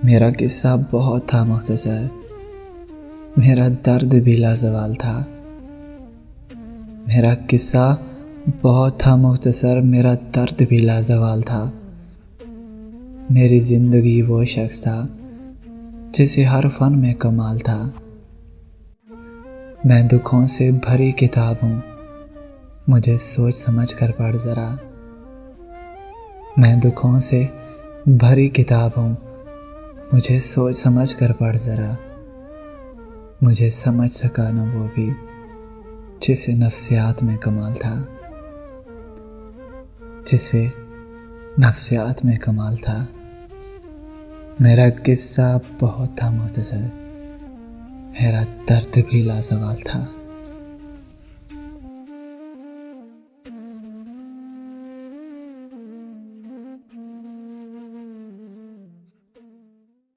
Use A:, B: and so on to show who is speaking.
A: मेरा किस्सा बहुत था मुख्तसर, मेरा दर्द भी लाजवाल था। मेरा किस्सा बहुत था मुख्तसर, मेरा दर्द भी लाजवाल था। मेरी ज़िंदगी वो शख्स था जिसे हर फन में कमाल था। मैं दुखों से भरी किताब हूँ, मुझे सोच समझ कर पढ़ ज़रा। मैं दुखों से भरी किताब हूँ, मुझे सोच समझ कर पढ़ ज़रा। मुझे समझ सका न वो भी जिसे नफ्सियात में कमाल था, जिसे नफ्सियात में कमाल था। मेरा किस्सा बहुत था मुख्तसर, मेरा दर्द भी लाजवाल था।